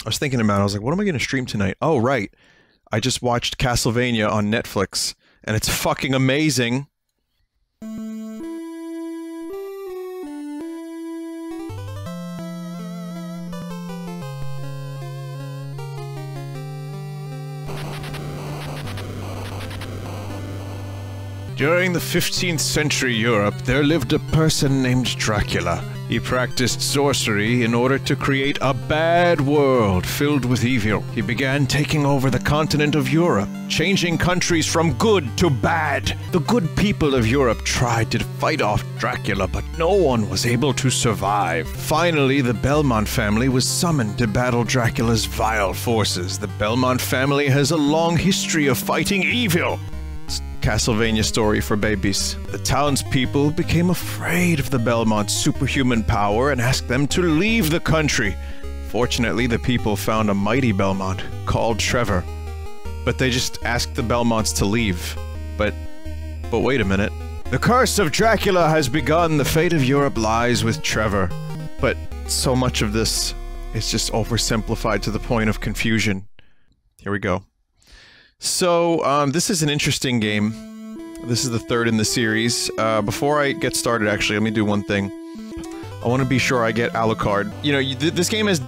I was thinking about it, I was like, what am I gonna stream tonight? Oh, right. I just watched Castlevania on Netflix, and it's fucking amazing. During the 15th century Europe, there lived a person named Dracula. He practiced sorcery in order to create a bad world filled with evil. He began taking over the continent of Europe, changing countries from good to bad. The good people of Europe tried to fight off Dracula, but no one was able to survive. Finally, the Belmont family was summoned to battle Dracula's vile forces. The Belmont family has a long history of fighting evil. Castlevania story for babies. The townspeople became afraid of the Belmont's superhuman power and asked them to leave the country. Fortunately, the people found a mighty Belmont called Trevor. But they just asked the Belmonts to leave. But wait a minute. The curse of Dracula has begun. The fate of Europe lies with Trevor. But so much of this is just oversimplified to the point of confusion. Here we go. So, this is an interesting game. This is the third in the series. Before I get started, actually, let me do one thing. I want to be sure I get Alucard. You know, this game has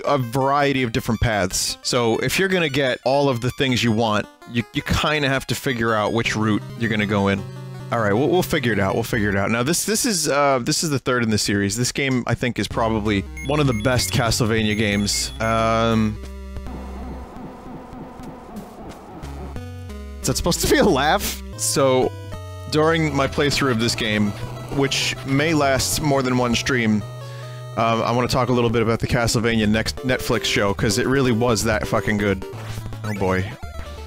a variety of different paths. So, if you're gonna get all of the things you want, you kind of have to figure out which route you're gonna go in. Alright, we'll figure it out, we'll figure it out. Now, this is the third in the series. This game, I think, is probably one of the best Castlevania games. Is that supposed to be a laugh? So, during my playthrough of this game, which may last more than one stream, I want to talk a little bit about the Castlevania next Netflix show, because it really was that fucking good. Oh boy.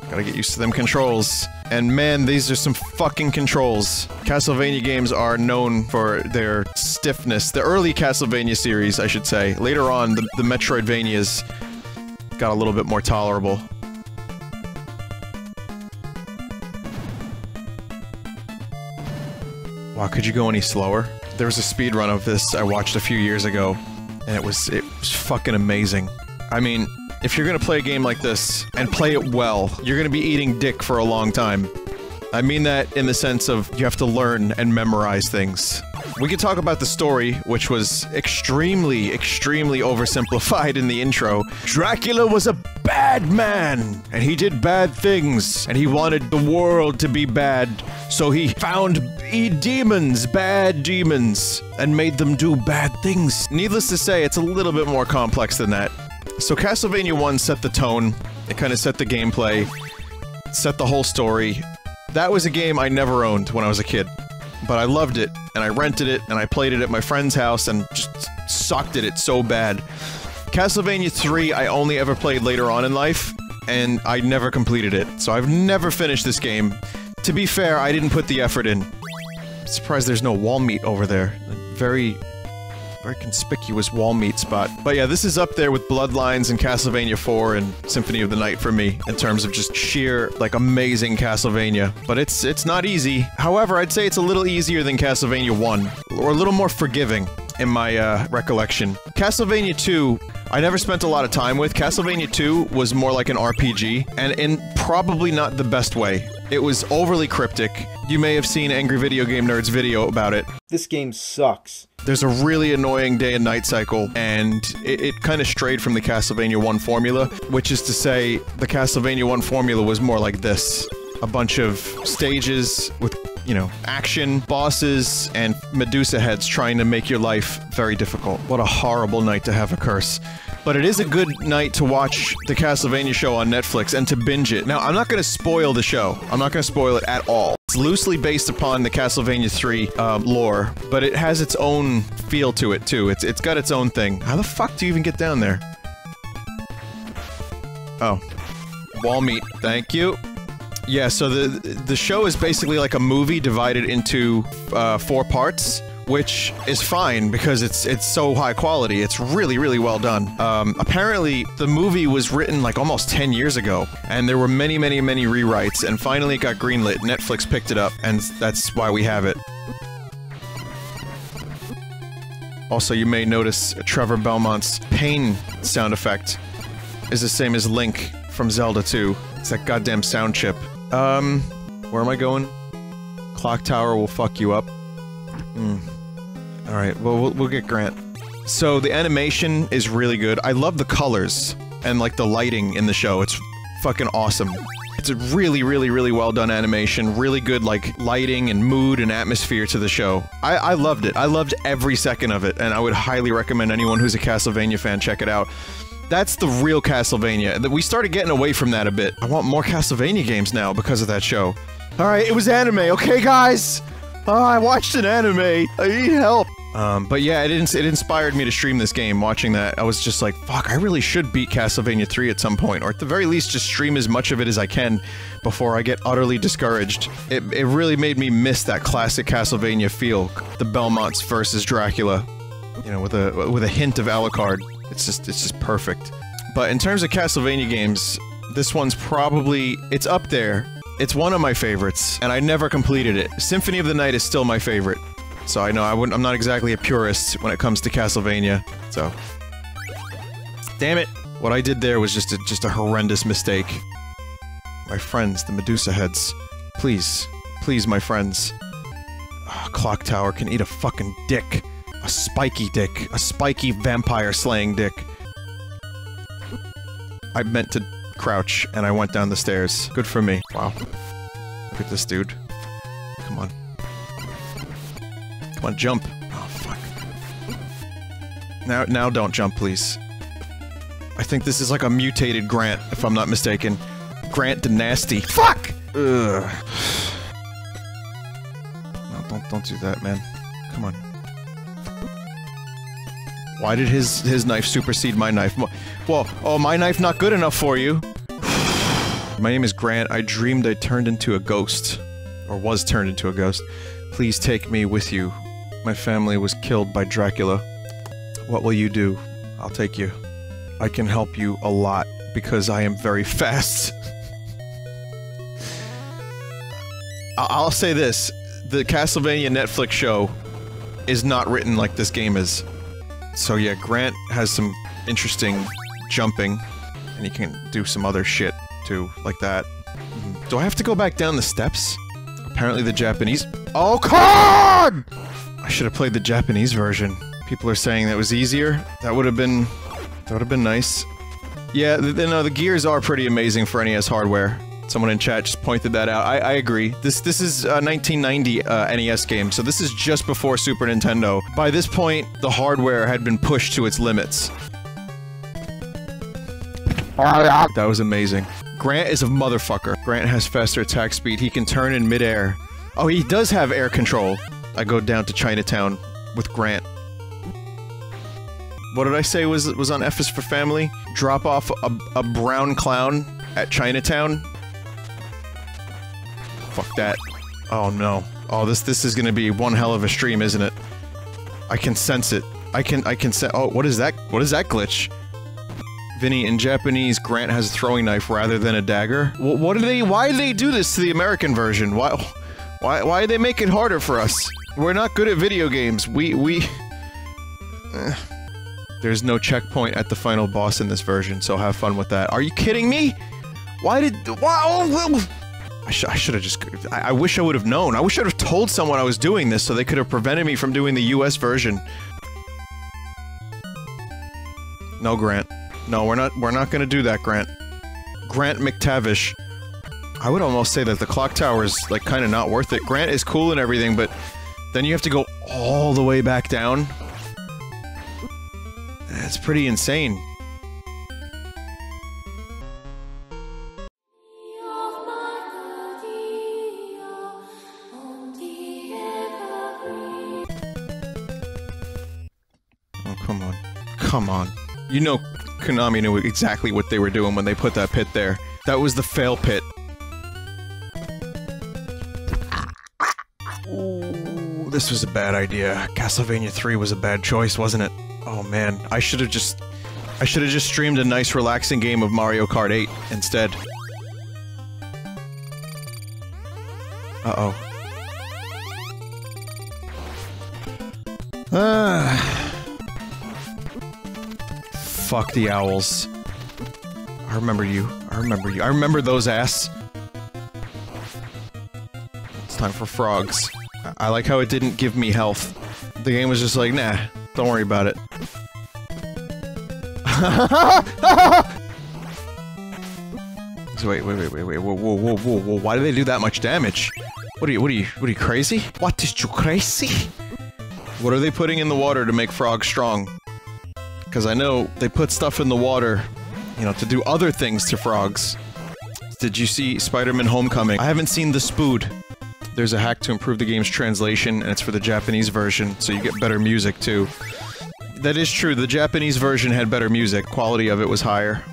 Gotta get used to them controls. And man, these are some fucking controls. Castlevania games are known for their stiffness. The early Castlevania series, I should say. Later on, the Metroidvanias got a little bit more tolerable. Wow, could you go any slower? There was a speedrun of this I watched a few years ago, and it was fucking amazing. I mean, if you're gonna play a game like this, and play it well, you're gonna be eating dick for a long time. I mean that in the sense of, you have to learn and memorize things. We could talk about the story, which was extremely, extremely oversimplified in the intro. Dracula was a bad man, and he did bad things, and he wanted the world to be bad, so he found demons, bad demons, and made them do bad things. Needless to say, it's a little bit more complex than that. So Castlevania 1 set the tone, it kind of set the gameplay, set the whole story. That was a game I never owned when I was a kid. But I loved it, and I rented it, and I played it at my friend's house, and just sucked at it so bad. Castlevania 3 I only ever played later on in life, and I never completed it, so I've never finished this game. To be fair, I didn't put the effort in. I'm surprised there's no wall meat over there. Very conspicuous wall meat spot. But yeah, this is up there with Bloodlines and Castlevania 4 and Symphony of the Night for me, in terms of just sheer, like, amazing Castlevania. But it's not easy. However, I'd say it's a little easier than Castlevania 1, or a little more forgiving, in my, recollection. Castlevania 2, I never spent a lot of time with. Castlevania 2 was more like an RPG, and in probably not the best way. It was overly cryptic. You may have seen Angry Video Game Nerd's video about it. This game sucks. There's a really annoying day and night cycle, and it kind of strayed from the Castlevania 1 formula, which is to say, the Castlevania 1 formula was more like this. A bunch of stages with, you know, action, bosses, and Medusa heads trying to make your life very difficult. What a horrible night to have a curse. But it is a good night to watch the Castlevania show on Netflix and to binge it. Now, I'm not gonna spoil the show. I'm not gonna spoil it at all. It's loosely based upon the Castlevania 3 lore, but it has its own feel to it, too. It's got its own thing. How the fuck do you even get down there? Oh. Wall meat. Thank you. Yeah, so the show is basically like a movie divided into 4 parts, which is fine because it's so high quality. It's really, really well done. Apparently, the movie was written like almost 10 years ago, and there were many, many, many rewrites, and finally it got greenlit. Netflix picked it up, and that's why we have it. Also, you may notice Trevor Belmont's pain sound effect is the same as Link from Zelda 2. It's that goddamn sound chip. Where am I going? Clock Tower will fuck you up. Alright, well, we'll get Grant. So, the animation is really good. I love the colors and, like, the lighting in the show. It's fucking awesome. It's a really, really, really well done animation. Really good, like, lighting and mood and atmosphere to the show. I loved it. I loved every second of it, and I would highly recommend anyone who's a Castlevania fan check it out. That's the real Castlevania. We started getting away from that a bit. I want more Castlevania games now because of that show. Alright, it was anime, okay guys? Oh, I watched an anime. I need help. But yeah, it inspired me to stream this game, watching that. I was just like, fuck, I really should beat Castlevania 3 at some point, or at the very least just stream as much of it as I can before I get utterly discouraged. It really made me miss that classic Castlevania feel. The Belmonts versus Dracula. You know, with a hint of Alucard. It's just perfect. But in terms of Castlevania games, this one's probably, it's up there. It's one of my favorites, and I never completed it. Symphony of the Night is still my favorite. So I know I'm not exactly a purist when it comes to Castlevania, so... Damn it! What I did there was just a horrendous mistake. My friends, the Medusa heads. Please. Please, my friends. Oh, Clock Tower can eat a fucking dick. A spiky dick. A spiky vampire-slaying dick. I meant to crouch, and I went down the stairs. Good for me. Wow. Look at this dude. Come on. Come on, jump. Oh, fuck. Now don't jump, please. I think this is like a mutated Grant, if I'm not mistaken. Grant the Nasty. Fuck! Ugh. No, don't do that, man. Come on. Why did his knife supersede my knife? Well, oh, my knife not good enough for you? My name is Grant. I dreamed I turned into a ghost. Or was turned into a ghost. Please take me with you. My family was killed by Dracula. What will you do? I'll take you. I can help you a lot, because I am very fast. I'll say this. The Castlevania Netflix show is not written like this game is. So yeah, Grant has some interesting jumping, and he can do some other shit, too, like that. Do I have to go back down the steps? Apparently the Japanese- Oh, God! I should have played the Japanese version. People are saying that was easier. That would have been nice. Yeah, no, the gears are pretty amazing for NES hardware. Someone in chat just pointed that out. I agree. This is a 1990 NES game, so this is just before Super Nintendo. By this point, the hardware had been pushed to its limits. That was amazing. Grant is a motherfucker. Grant has faster attack speed. He can turn in midair. Oh, he does have air control. I go down to Chinatown with Grant. What did I say was on F is for Family? Drop off a brown clown at Chinatown? Fuck that. Oh no. Oh, this is gonna be one hell of a stream, isn't it? I can sense it. I can sense- oh, what is that? What is that glitch? Vinny, in Japanese, Grant has a throwing knife rather than a dagger? Why do they do this to the American version? Why do they make it harder for us? We're not good at video games. There's no checkpoint at the final boss in this version, so have fun with that. Are you kidding me? I should have just- I wish I would have known. I wish I would have told someone I was doing this so they could have prevented me from doing the US version. No, Grant. No, we're not gonna do that, Grant. Grant McTavish. I would almost say that the clock tower is, like, kinda not worth it. Grant is cool and everything, but then you have to go all the way back down. That's pretty insane. Oh, come on. Come on. You know Konami knew exactly what they were doing when they put that pit there. That was the fail pit. Ooh, this was a bad idea. Castlevania 3 was a bad choice, wasn't it? Oh man, I should have just streamed a nice relaxing game of Mario Kart 8 instead. Uh-oh. Fuck the owls. I remember you. I remember you. I remember those ass. It's time for frogs. I like how it didn't give me health. The game was just like, nah, don't worry about it. So wait, whoa, why do they do that much damage? What are you crazy? What is you crazy? What are they putting in the water to make frogs strong? Because I know they put stuff in the water, you know, to do other things to frogs. Did you see Spider-Man Homecoming? I haven't seen the Spood. There's a hack to improve the game's translation, and it's for the Japanese version, so you get better music too. That is true, the Japanese version had better music, quality of it was higher.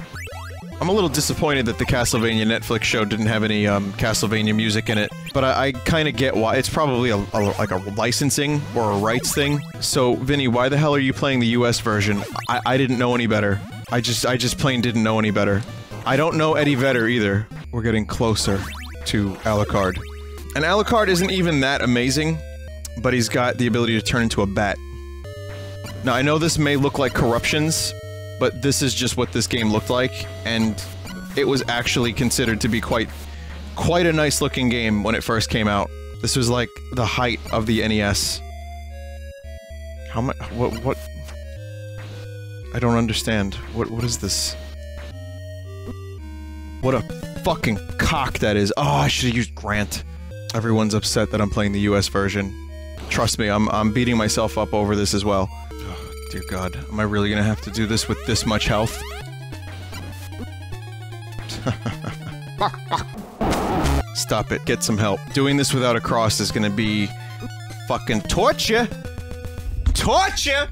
I'm a little disappointed that the Castlevania Netflix show didn't have any, Castlevania music in it, but I kinda get why. It's probably like a licensing or a rights thing. So, Vinny, why the hell are you playing the US version? I didn't know any better. I just plain didn't know any better. I don't know Eddie Vedder either. We're getting closer to Alucard. And Alucard isn't even that amazing, but he's got the ability to turn into a bat. Now, I know this may look like corruptions, but this is just what this game looked like, and it was actually considered to be quite a nice looking game when it first came out. This was like the height of the NES. How much? What? I don't understand. What is this? What a fucking cock that is. Oh, I should have used Grant. Everyone's upset that I'm playing the US version. Trust me, I'm beating myself up over this as well. Dear God, am I really gonna have to do this with this much health? Stop it, get some help. Doing this without a cross is gonna be... fucking torture! Torture!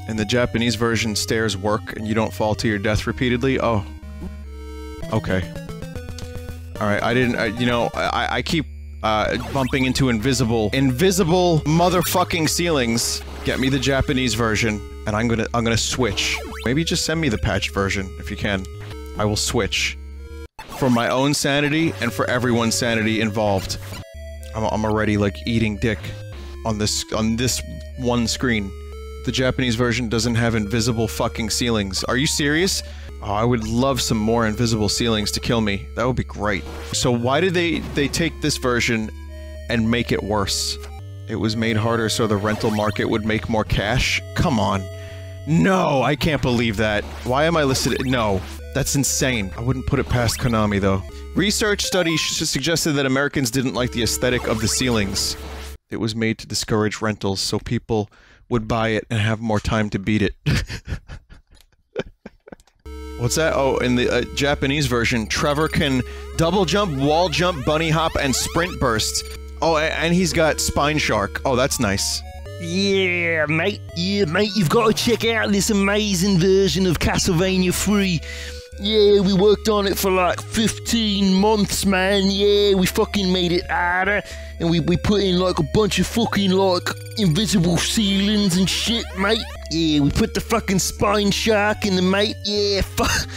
In the Japanese version, stairs work and you don't fall to your death repeatedly? Oh. Okay. Alright, I keep, bumping into invisible motherfucking ceilings. Get me the Japanese version, and I'm gonna switch. Maybe just send me the patched version, if you can. I will switch. For my own sanity, and for everyone's sanity involved. I'm already, like, eating dick on this one screen. The Japanese version doesn't have invisible fucking ceilings. Are you serious? Oh, I would love some more invisible ceilings to kill me. That would be great. So why did they take this version and make it worse? It was made harder so the rental market would make more cash? Come on. No, I can't believe that. Why am I listed? No. That's insane. I wouldn't put it past Konami, though. Research studies suggested that Americans didn't like the aesthetic of the ceilings. It was made to discourage rentals so people would buy it and have more time to beat it. What's that? Oh, in the Japanese version, Trevor can double jump, wall jump, bunny hop, and sprint burst. Oh, and he's got Spine Shark. Oh, that's nice. Yeah, mate, you've got to check out this amazing version of Castlevania III. Yeah, we worked on it for like 15 months, man. Yeah, we fucking made it harder. And we put in like a bunch of fucking like invisible ceilings and shit, mate. Yeah, we put the fucking Spine Shark in the mate. Yeah, fuck.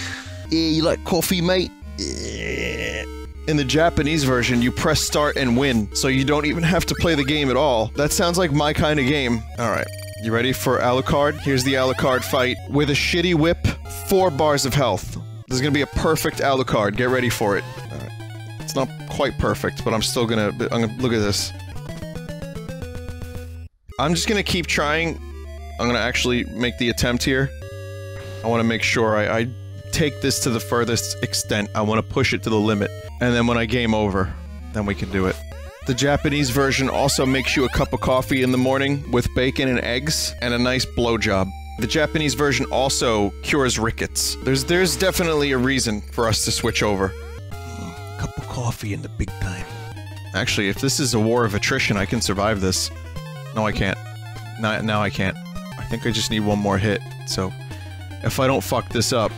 Yeah, you like coffee, mate? Yeah. In the Japanese version, you press start and win, so you don't even have to play the game at all. That sounds like my kind of game. Alright, you ready for Alucard? Here's the Alucard fight. With a shitty whip, 4 bars of health. This is gonna be a perfect Alucard. Get ready for it. Alright. It's not quite perfect, but I'm gonna look at this. I'm just gonna keep trying. I'm gonna actually make the attempt here. I wanna make sure I take this to the furthest extent. I wanna push it to the limit. And then when I game over, then we can do it. The Japanese version also makes you a cup of coffee in the morning with bacon and eggs and a nice blowjob. The Japanese version also cures rickets. There's definitely a reason for us to switch over. Cup of coffee in the big time. Actually, if this is a war of attrition, I can survive this. No, I can't. Now I can't. I think I just need one more hit, so... if I don't fuck this up...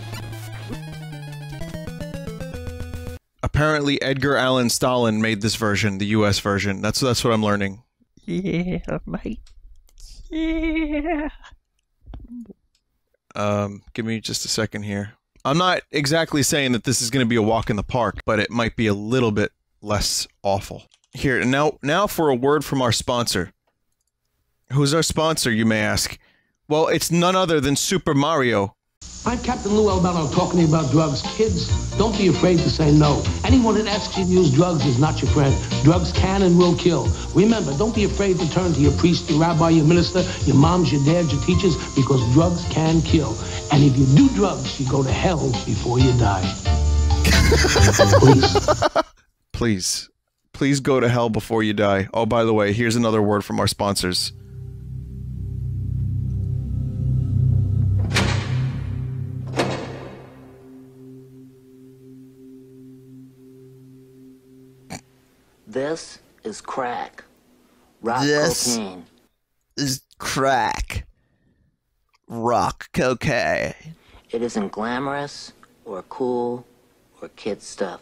Apparently Edgar Allan Stalin made this version, the US version. That's what I'm learning. Yeah, mate. Yeah. Give me just a second here. I'm not exactly saying that this is gonna be a walk in the park, but it might be a little bit less awful. Here, now for a word from our sponsor. Who's our sponsor, you may ask? Well, it's none other than Super Mario. I'm Captain Lou Albano talking to you about drugs. Kids, don't be afraid to say no. Anyone that asks you to use drugs is not your friend. Drugs can and will kill. Remember, don't be afraid to turn to your priest, your rabbi, your minister, your moms, your dads, your teachers, because drugs can kill. And if you do drugs, you go to hell before you die. Please. Please go to hell before you die. Oh, by the way, here's another word from our sponsors. This is crack. Rock cocaine. Is crack. Rock cocaine. It isn't glamorous or cool or kid stuff.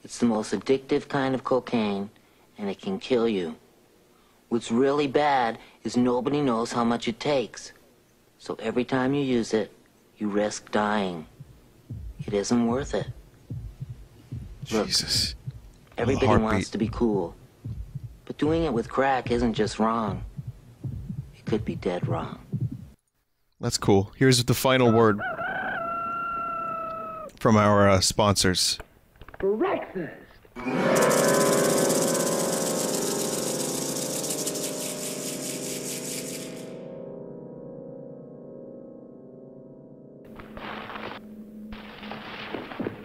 It's the most addictive kind of cocaine, and it can kill you. What's really bad is nobody knows how much it takes. So every time you use it, you risk dying. It isn't worth it. Look, Jesus. everybody wants to be cool. But doing it with crack isn't just wrong. It could be dead wrong. That's cool. Here's the final word from our sponsors. Breakfast.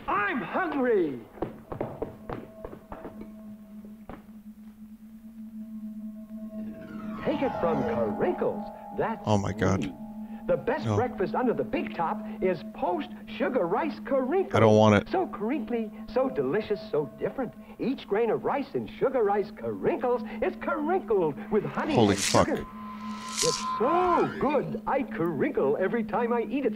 I'm hungry. Take it from Carinkles. That's Oh my God. me. The best breakfast under the big top is post-sugar rice Carinkles. I don't want it. So crinkly, so delicious, so different. Each grain of rice in sugar rice Carinkles is carinkled with honey Holy and fuck. sugar. It's so good, I carinkle every time I eat it.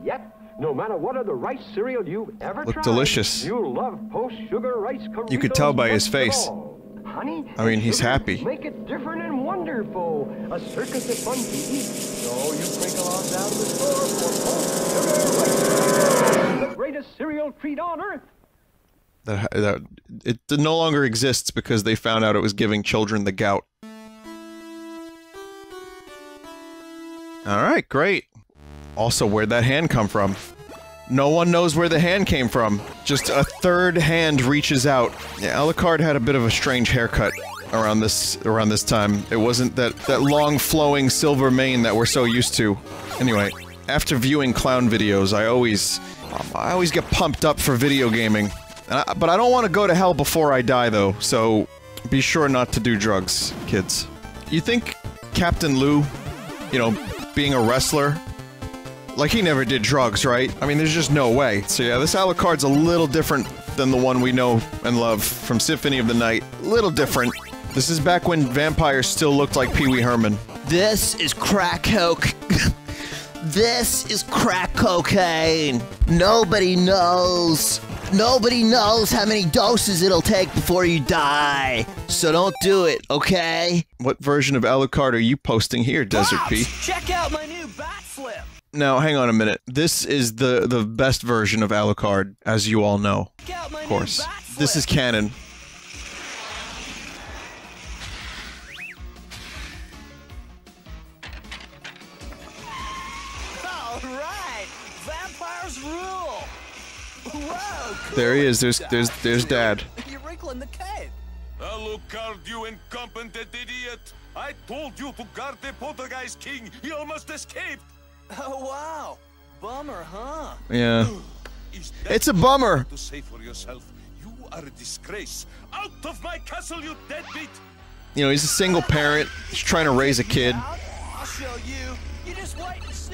Yep, no matter what other rice cereal you've ever Look tried, delicious. you'll love post-sugar rice Carinkles. You could tell by his best of face. all. Honey, I mean, he's sugar happy. Make it different and wonderful. A circus of fun to eat. So you crinkle on down to the store for post-sugar rice, the greatest cereal treat on earth. That it no longer exists because they found out it was giving children the gout. Alright, great. Also, where'd that hand come from? No one knows where the hand came from. Just a third hand reaches out. Yeah, Alucard had a bit of a strange haircut around this time. It wasn't that long flowing silver mane that we're so used to. Anyway, after viewing clown videos, I always get pumped up for video gaming. But I don't want to go to hell before I die though, so be sure not to do drugs, kids. You think Captain Lou, you know, being a wrestler, like, he never did drugs, right? I mean, there's just no way. So yeah, this Alucard's a little different than the one we know and love from Symphony of the Night. Little different. This is back when vampires still looked like Pee Wee Herman. This is crack coke. This is crack cocaine. Nobody knows. Nobody knows how many doses it'll take before you die. So don't do it, okay? What version of Alucard are you posting here, Desert P? Check out my new bat flip. Now, hang on a minute. This is the best version of Alucard, as you all know. Of course. This is canon. All right, vampires rule. Whoa, cool. There he is. There's Dad. You're wrinkling the cape. Alucard, you incompetent idiot! I told you to guard the poltergeist king. He almost escaped. Oh wow, bummer, huh? Yeah. Is that It's a bummer. to say for yourself? You are a disgrace. Out of my castle, you deadbeat! You know, he's a single parent. He's trying to raise a kid. I'll show you. You just wait and see.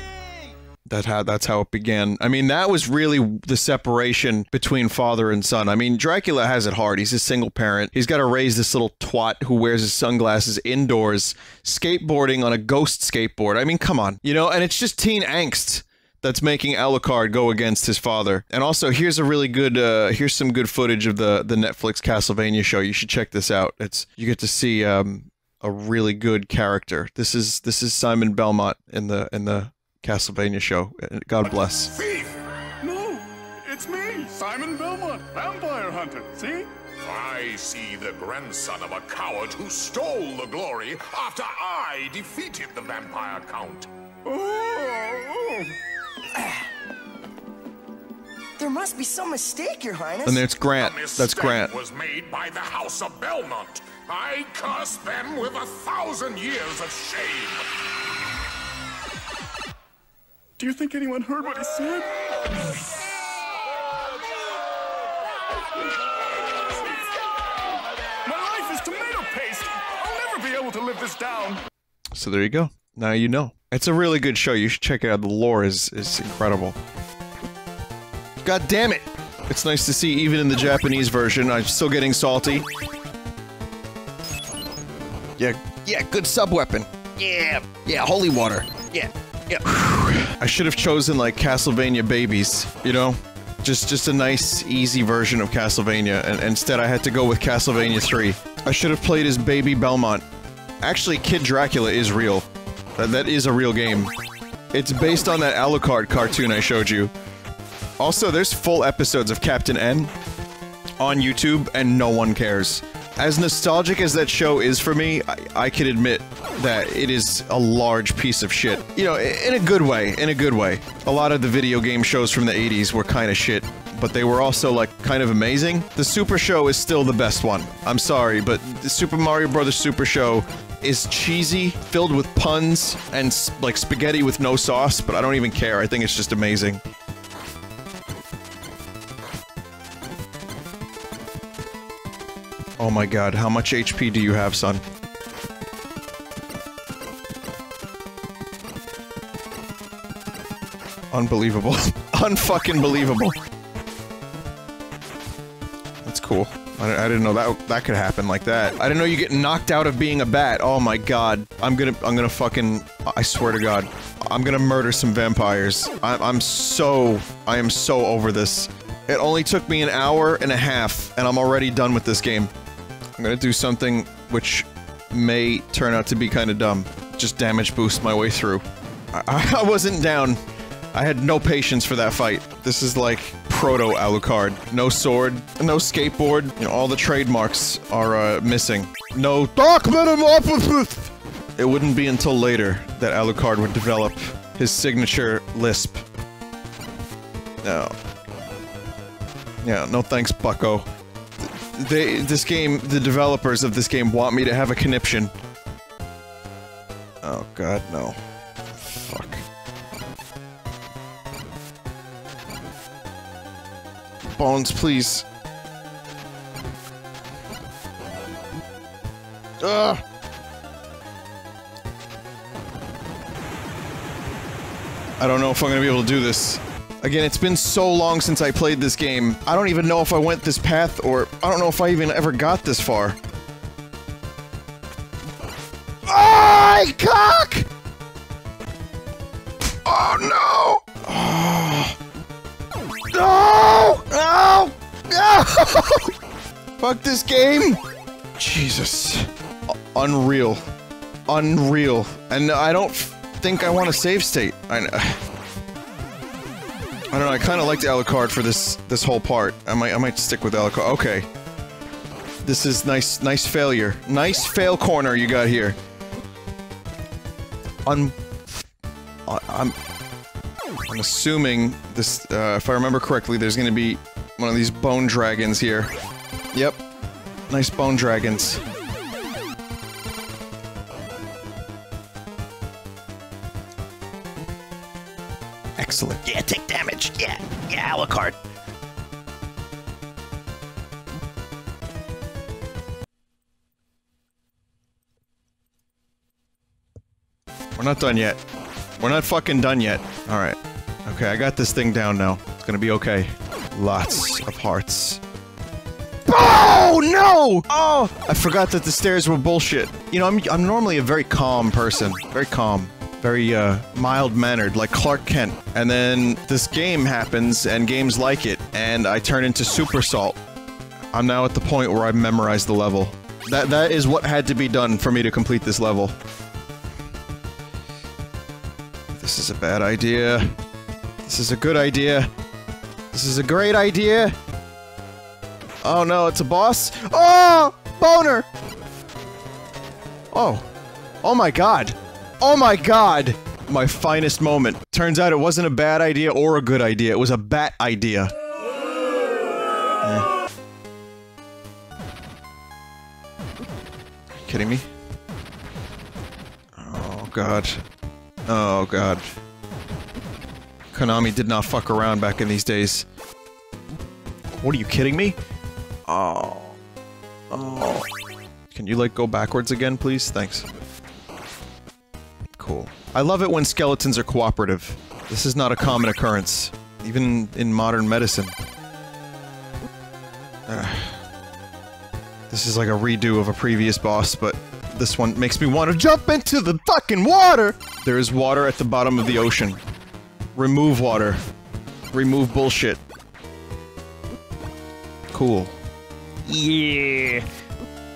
That's how it began. I mean, that was really the separation between father and son. I mean, Dracula has it hard. He's a single parent. He's got to raise this little twat who wears his sunglasses indoors, skateboarding on a ghost skateboard. I mean, come on. You know, and it's just teen angst that's making Alucard go against his father. And also, here's a really good, here's some good footage of the Netflix Castlevania show. You should check this out. You get to see, a really good character. This is Simon Belmont in the Castlevania show. God bless. Thief! No, it's me, Simon Belmont, vampire hunter. See? I see the grandson of a coward who stole the glory after I defeated the vampire count. Oh. There must be some mistake, Your Highness. And there's Grant. The That's Grant. was made by the House of Belmont. I curse them with 1,000 years of shame. Do you think anyone heard what he said? My life is tomato paste. I'll never be able to live this down. So there you go. Now you know. It's a really good show. You should check it out. The lore is incredible. God damn it! It's nice to see even in the Japanese version. I'm still getting salty. Yeah, good sub-weapon. Yeah, holy water. Yeah. I should have chosen, like, Castlevania Babies, you know? Just a nice, easy version of Castlevania, and instead I had to go with Castlevania III. I should have played as Baby Belmont. Actually, Kid Dracula is real. That is a real game. It's based on that Alucard cartoon I showed you. Also, there's full episodes of Captain N on YouTube, and no one cares. As nostalgic as that show is for me, I can admit that it is a large piece of shit. You know, in a good way, A lot of the video game shows from the 80s were kind of shit, but they were also, like, kind of amazing. The Super Show is still the best one. I'm sorry, but the Super Mario Bros. Super Show is cheesy, filled with puns, and, like, spaghetti with no sauce, but I don't even care. I think it's just amazing. Oh my god, how much HP do you have, son? Unbelievable. Unfucking believable. That's cool. I didn't know that could happen like that. I didn't know you get knocked out of being a bat. Oh my god. I'm gonna fucking... I swear to god. I'm gonna murder some vampires. I am so over this. It only took me an hour and a half, and I'm already done with this game. I'm gonna do something which may turn out to be kinda dumb. Just damage boost my way through. I wasn't down. I had no patience for that fight. This is like proto-Alucard. No sword, no skateboard, you know, all the trademarks are, missing. No Dark Metamorphosis! It wouldn't be until later that Alucard would develop his signature lisp. No. Yeah, no thanks, bucko. The developers of this game want me to have a conniption. Oh god, no. Fuck. Bones, please. Ugh! I don't know if I'm gonna be able to do this. Again, it's been so long since I played this game. I don't even know if I went this path, or I don't know if I even ever got this far. Oh, cock! Oh, no! Oh. No! No! No! Fuck this game! Jesus. Unreal. Unreal. And I don't think I want a save state. I don't know, I kinda liked Alucard for this whole part. I might stick with Alucard. Okay. This is nice failure. Nice fail corner you got here. I'm assuming this, if I remember correctly, there's gonna be one of these bone dragons here. Yep. Nice bone dragons. Excellent. Yeah, take damage. Yeah, Alucard. We're not done yet. We're not fucking done yet. Alright. Okay, I got this thing down now. It's gonna be okay. Lots of hearts. Oh, no! Oh! I forgot that the stairs were bullshit. You know, I'm normally a very calm person. Very calm. Very, mild-mannered, like Clark Kent. And then this game happens, and games like it, and I turn into Super Salt. I'm now at the point where I've memorized the level. That is what had to be done for me to complete this level. This is a bad idea. This is a good idea. This is a great idea. Oh no, it's a boss. Oh! Boner! Oh. Oh my god. Oh my god! my finest moment. Turns out it wasn't a bad idea or a good idea. It was a bat idea. Yeah. Kidding me? Oh god. Oh god. Konami did not fuck around back in these days. What, are you kidding me? Oh. Oh. Can you, like, go backwards again, please? Thanks. Cool. I love it when skeletons are cooperative. This is not a common occurrence, even in modern medicine. This is like a redo of a previous boss, but this one makes me want to jump into the fucking water! There is water at the bottom of the ocean. Remove water. Remove bullshit. Cool. Yeah.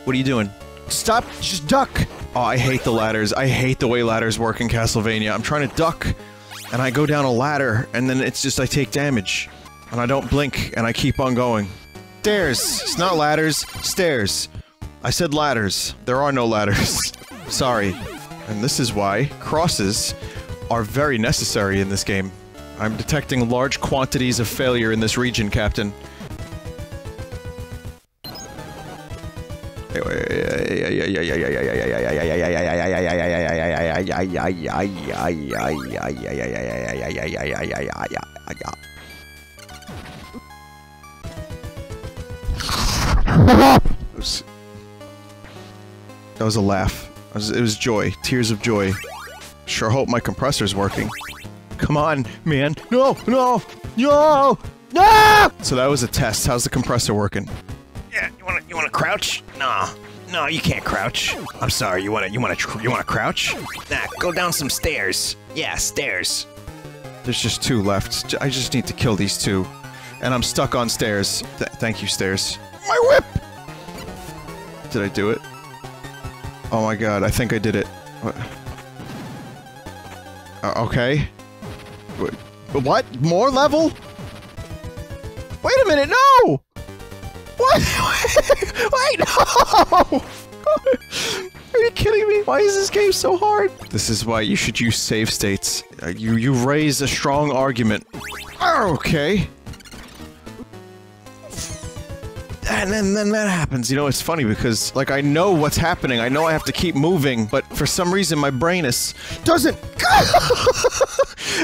What are you doing? Stop! Just duck! Oh, I hate the ladders. I hate the way ladders work in Castlevania. I'm trying to duck, and I go down a ladder, and then it's just I take damage. And I don't blink, and I keep on going. Stairs! It's not ladders. Stairs. I said ladders. There are no ladders. Sorry. And this is why crosses are very necessary in this game. I'm detecting large quantities of failure in this region, Captain. That was a laugh. It was joy. Tears of joy. Sure hope my compressor's working. Come on, man. No! No! No! No! So that was a test. How's the compressor working? Yeah, you wanna crouch? Nah. No, you can't crouch. I'm sorry, you wanna crouch? Nah, go down some stairs. Yeah, stairs. There's just two left. I just need to kill these two. And I'm stuck on stairs. Thank you, stairs. My whip! Did I do it? Oh my god, I think I did it. What? Okay. What? More level? Wait a minute, no! What? Wait, no! Are you kidding me? Why is this game so hard? This is why you should use save states. You raise a strong argument. Okay. And then that happens. You know, it's funny because, like, I know what's happening. I know I have to keep moving, but for some reason my brain doesn't...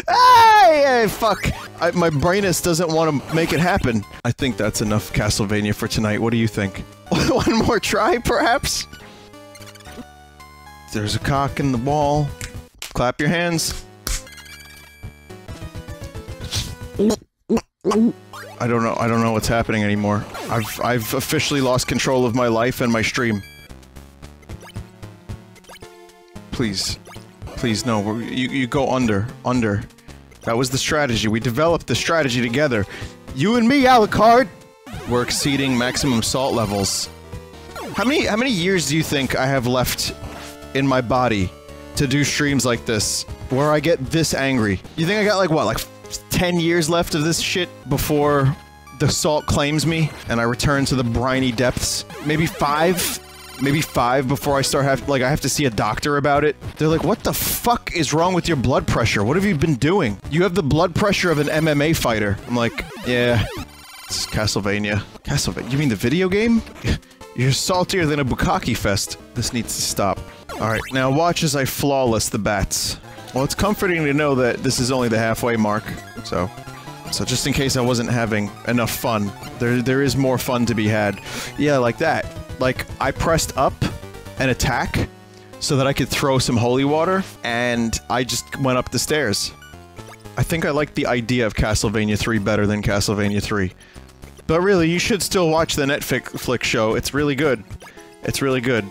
Hey, fuck. My brainus doesn't want to make it happen. I think that's enough Castlevania for tonight. What do you think? One more try, perhaps? There's a cock in the wall. Clap your hands. I don't know what's happening anymore. I've officially lost control of my life and my stream. Please. Please, no. You go under. Under. That was the strategy. We developed the strategy together. You and me, Alucard! We're exceeding maximum salt levels. How many years do you think I have left in my body to do streams like this, where I get this angry? You think I got, like, what, like 10 years left of this shit before the salt claims me and I return to the briny depths? Maybe 5? Maybe 5 before I start I have to see a doctor about it. They're like, what the fuck is wrong with your blood pressure? What have you been doing? You have the blood pressure of an MMA fighter. I'm like, yeah, it's Castlevania. Castlevania? You mean the video game? You're saltier than a bukkake fest. This needs to stop. Alright, now watch as I flawless the bats. Well, it's comforting to know that this is only the halfway mark, so just in case I wasn't having enough fun, there is more fun to be had. Yeah, like that. Like, I pressed up and attack so that I could throw some holy water, and I just went up the stairs. I think I like the idea of Castlevania 3 better than Castlevania 3. But really, you should still watch the Netflix show. It's really good. It's really good.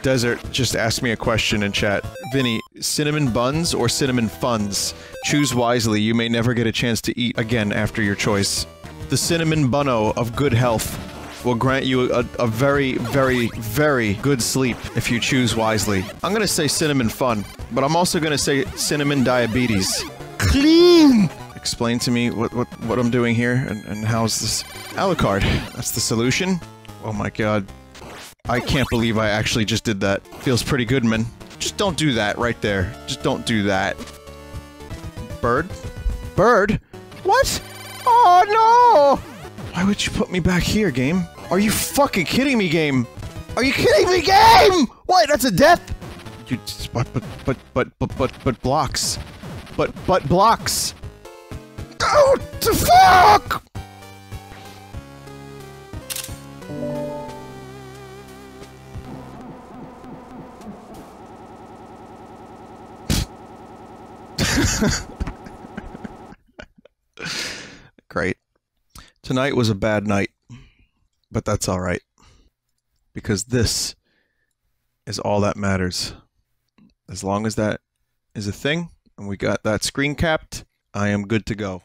Desert just asked me a question in chat. Vinny, cinnamon buns or cinnamon funs? Choose wisely. You may never get a chance to eat again after your choice. The cinnamon bunno of good health will grant you a very, very, very good sleep if you choose wisely. I'm gonna say cinnamon fun, but I'm also gonna say cinnamon diabetes. Clean! Explain to me what I'm doing here and how's this... Alucard. That's the solution? Oh my god. I can't believe I actually just did that. Feels pretty good, man. Just don't do that right there. Just don't do that. Bird? Bird? What? Oh no! Why would you put me back here, game? Are you fucking kidding me, game? Are you kidding me, game? What? That's a death? You but blocks. But blocks. Oh, the fuck! Great. Tonight was a bad night, but that's all right, because this is all that matters. As long as that is a thing and we got that screen capped, I am good to go.